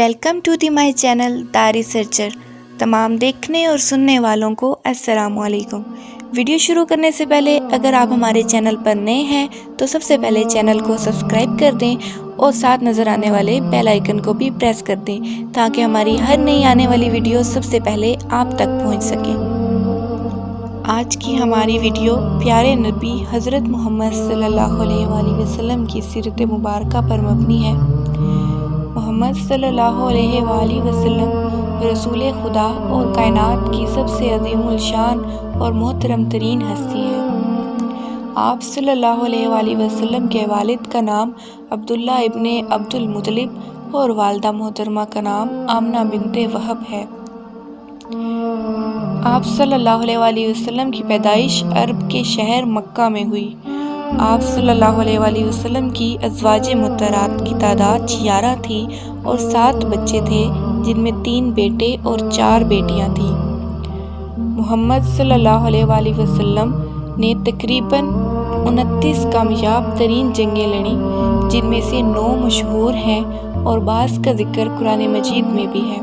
Welcome to the my channel the researcher. تمام دیکھنے اور سننے والوں کو السلام علیکم۔ ویڈیو شروع کرنے سے پہلے اگر آپ ہمارے چینل پر نئے ہیں تو سب سے پہلے چینل کو سبسکرائب کر دیں اور ساتھ نظر آنے والے بیل آئیکن کو بھی پریس کر دیں تاکہ ہماری ہر نئی آنے والی ویڈیو سب سے پہلے آپ تک پہنچ سکیں۔ آج کی ہماری ویڈیو پیارے نبی حضرت محمد صلی اللہ علیہ وآلہ وسلم کی سیرت مبارکہ پر مبنی ہے۔ محمد صلی اللہ علیہ وآلہ وسلم رسول خدا اور کائنات کی سب سے عظیم الشان اور محترم ترین ہستی ہے۔ آپ صلی اللہ علیہ وآلہ وسلم کے والد کا نام عبداللہ ابن عبد المطلب اور والدہ محترمہ کا نام آمنہ بنت وہب ہے۔ آپ صلی اللہ علیہ وآلہ وسلم کی پیدائش عرب کے شہر مکہ میں ہوئی۔ آپ صلی اللہ علیہ وآلہ وسلم کی ازواج مطہرات کی تعداد 11 تھی اور 7 بچے تھے جن میں 3 بیٹے اور 4 بیٹیاں تھیں۔ محمد صلی اللہ علیہ وآلہ وسلم نے تقریباً 29 کامیاب ترین جنگیں لڑیں جن میں سے 9 مشہور ہیں اور بعض کا ذکر قرآن مجید میں بھی ہے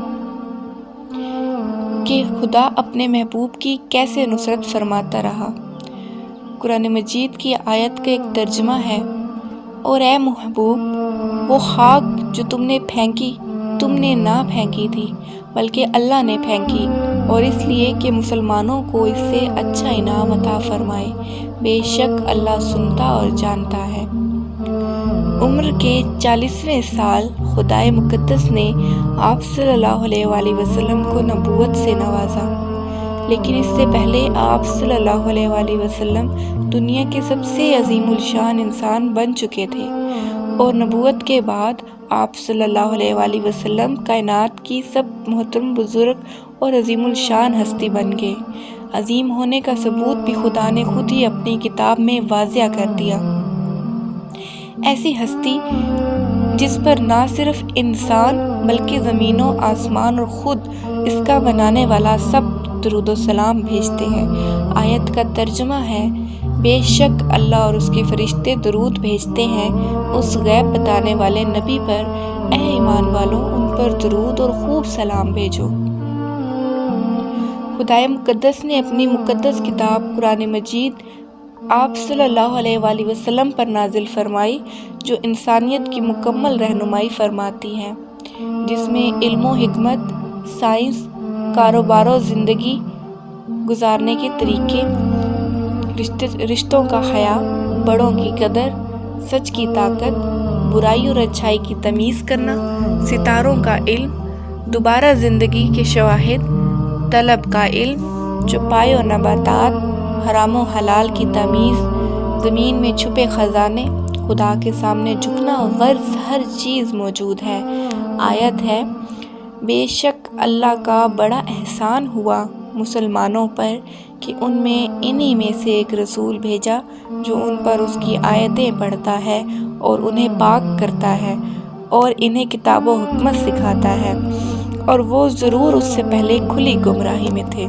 کہ خدا اپنے محبوب کی کیسے نصرت فرماتا رہا۔ قرآن مجید کی آیت کا ایک ترجمہ ہے، اور اے محبوب وہ خاک جو تم نے پھینکی تم نے نہ پھینکی تھی بلکہ اللہ نے پھینکی، اور اس لیے کہ مسلمانوں کو اس سے اچھا انعام عطا فرمائے، بے شک اللہ سنتا اور جانتا ہے۔ عمر کے 40ویں سال خدائے مقدس نے آپ صلی اللہ علیہ وآلہ وسلم کو نبوت سے نوازا، لیکن اس سے پہلے آپ صلی اللہ علیہ وآلہ وسلم دنیا کے سب سے عظیم الشان انسان بن چکے تھے، اور نبوت کے بعد آپ صلی اللہ علیہ وآلہ وسلم کائنات کی سب محترم بزرگ اور عظیم الشان ہستی بن گئے۔ عظیم ہونے کا ثبوت بھی خدا نے خود ہی اپنی کتاب میں واضح کر دیا۔ ایسی ہستی جس پر نہ صرف انسان بلکہ زمین و آسمان اور خود اس کا بنانے والا سب درود و سلام بھیجتے ہیں۔ آیت کا ترجمہ ہے، بے شک اللہ اور اس کے فرشتے درود بھیجتے ہیں اس غیب بتانے والے نبی پر، اے ایمان والو ان پر درود اور خوب سلام بھیجو۔ خدائے مقدس نے اپنی مقدس کتاب قرآن مجید آپ صلی اللہ علیہ وآلہ وسلم پر نازل فرمائی، جو انسانیت کی مکمل رہنمائی فرماتی ہے، جس میں علم و حکمت، سائنس، کاروبار و زندگی گزارنے کے طریقے، رشتوں کا حیا، بڑوں کی قدر، سچ کی طاقت، برائی اور اچھائی کی تمیز کرنا، ستاروں کا علم، دوبارہ زندگی کے شواہد، طلب کا علم، چوپائے و نباتات، حرام و حلال کی تمیز، زمین میں چھپے خزانے، خدا کے سامنے جھکنا، غرض ہر چیز موجود ہے۔ آیت ہے، بے شک اللہ کا بڑا احسان ہوا مسلمانوں پر کہ ان میں انہی میں سے ایک رسول بھیجا جو ان پر اس کی آیتیں پڑھتا ہے اور انہیں پاک کرتا ہے اور انہیں کتاب و حکمت سکھاتا ہے، اور وہ ضرور اس سے پہلے کھلی گمراہی میں تھے۔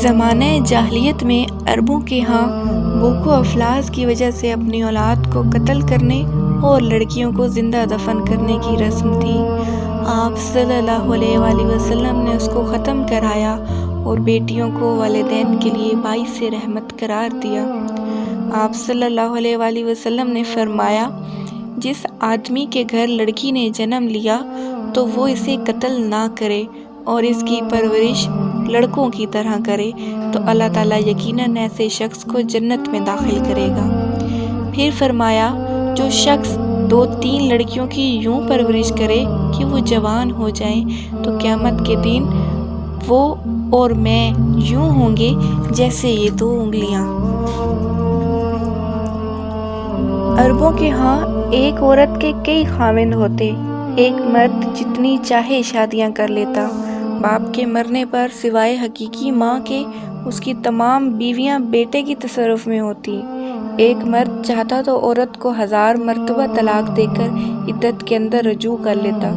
زمانہ جاہلیت میں عربوں کے ہاں بھوک و افلاس کی وجہ سے اپنی اولاد کو قتل کرنے اور لڑکیوں کو زندہ دفن کرنے کی رسم تھی۔ آپ صلی اللہ علیہ وآلہ وسلم نے اس کو ختم کرایا اور بیٹیوں کو والدین کے لیے باعث رحمت قرار دیا۔ آپ صلی اللہ علیہ وآلہ وسلم نے فرمایا، جس آدمی کے گھر لڑکی نے جنم لیا تو وہ اسے قتل نہ کرے اور اس کی پرورش لڑکوں کی طرح کرے تو اللہ تعالیٰ یقیناً ایسے شخص کو جنت میں داخل کرے گا۔ پھر فرمایا، جو شخص 2-3 لڑکیوں کی یوں پرورش کرے کہ وہ جوان ہو جائیں تو قیامت کے دن وہ اور میں یوں ہوں گے جیسے یہ 2 انگلیاں۔ عربوں کے ہاں ایک عورت کے کئی خاوند ہوتے، ایک مرد جتنی چاہے شادیاں کر لیتا۔ باپ کے مرنے پر سوائے حقیقی ماں کے اس کی تمام بیویاں بیٹے کی تصرف میں ہوتی۔ ایک مرد چاہتا تو عورت کو 1000 مرتبہ طلاق دے کر عدت کے اندر رجوع کر لیتا۔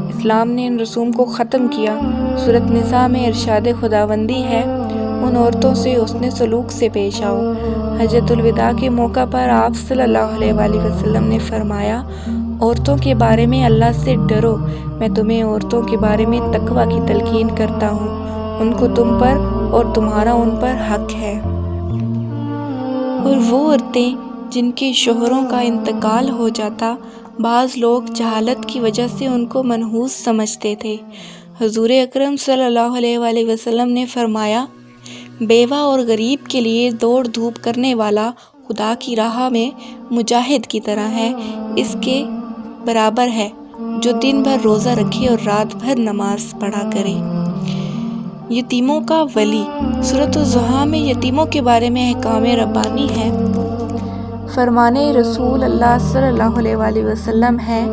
اسلام نے ان رسوم کو ختم کیا۔ سورۃ نساء میں ارشاد خداوندی ہے، ان عورتوں سے حسن سلوک سے پیش آؤ۔ حجۃ الوداع کے موقع پر آپ صلی اللہ علیہ وآلہ وسلم نے فرمایا، عورتوں کے بارے میں اللہ سے ڈرو، میں تمہیں عورتوں کے بارے میں تقویٰ کی تلقین کرتا ہوں، ان کو تم پر اور تمہارا ان پر حق ہے۔ اور وہ عورتیں جن کے شوہروں کا انتقال ہو جاتا، بعض لوگ جہالت کی وجہ سے ان کو منحوس سمجھتے تھے۔ حضور اکرم صلی اللہ علیہ وآلہ وسلم نے فرمایا، بیوہ اور غریب کے لیے دوڑ دھوپ کرنے والا خدا کی راہ میں مجاہد کی طرح ہے، اس کے برابر ہے جو دن بھر روزہ رکھے اور رات بھر نماز پڑھا کرے۔ یتیموں کا ولی۔ سورۃ الضحیٰ میں یتیموں کے بارے میں احکام ربانی ہے۔ فرمان رسول اللہ صلی اللہ علیہ وآلہ وسلم ہے،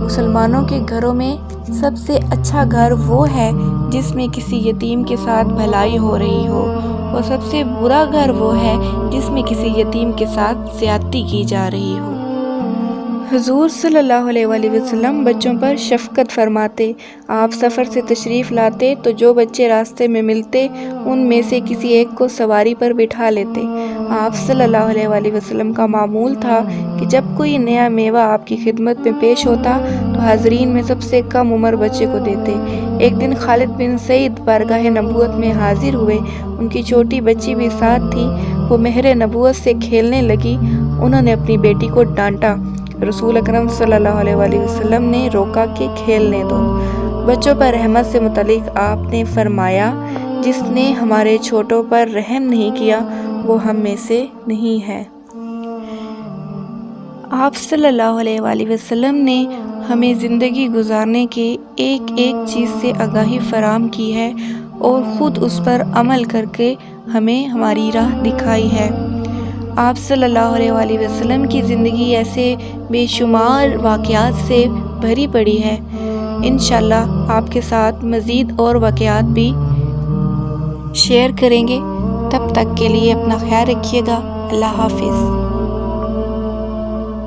مسلمانوں کے گھروں میں سب سے اچھا گھر وہ ہے جس میں کسی یتیم کے ساتھ بھلائی ہو رہی ہو، اور سب سے برا گھر وہ ہے جس میں کسی یتیم کے ساتھ زیادتی کی جا رہی ہو۔ حضور صلی اللہ علیہ وآلہ وسلم بچوں پر شفقت فرماتے۔ آپ سفر سے تشریف لاتے تو جو بچے راستے میں ملتے ان میں سے کسی ایک کو سواری پر بٹھا لیتے۔ آپ صلی اللہ علیہ وآلہ وسلم کا معمول تھا کہ جب کوئی نیا میوہ آپ کی خدمت میں پیش ہوتا تو حاضرین میں سب سے کم عمر بچے کو دیتے۔ ایک دن خالد بن سعید بارگاہ نبوت میں حاضر ہوئے، ان کی چھوٹی بچی بھی ساتھ تھی، وہ مہر نبوت سے کھیلنے لگی، انہوں نے اپنی بیٹی کو ڈانٹا، رسول اکرم صلی اللہ علیہ وآلہ وسلم نے روکا کہ کھیلنے دو۔ بچوں پر رحمت سے متعلق آپ نے فرمایا، جس نے ہمارے چھوٹوں پر رحم نہیں کیا وہ ہم میں سے نہیں ہے۔ آپ صلی اللہ علیہ وآلہ وسلم نے ہمیں زندگی گزارنے کے ایک ایک چیز سے آگاہی فراہم کی ہے اور خود اس پر عمل کر کے ہمیں ہماری راہ دکھائی ہے۔ آپ صلی اللہ علیہ وآلہ وسلم کی زندگی ایسے بے شمار واقعات سے بھری پڑی ہے۔ انشاءاللہ آپ کے ساتھ مزید اور واقعات بھی شیئر کریں گے۔ تب تک کے لیے اپنا خیال رکھیے گا۔ اللہ حافظ۔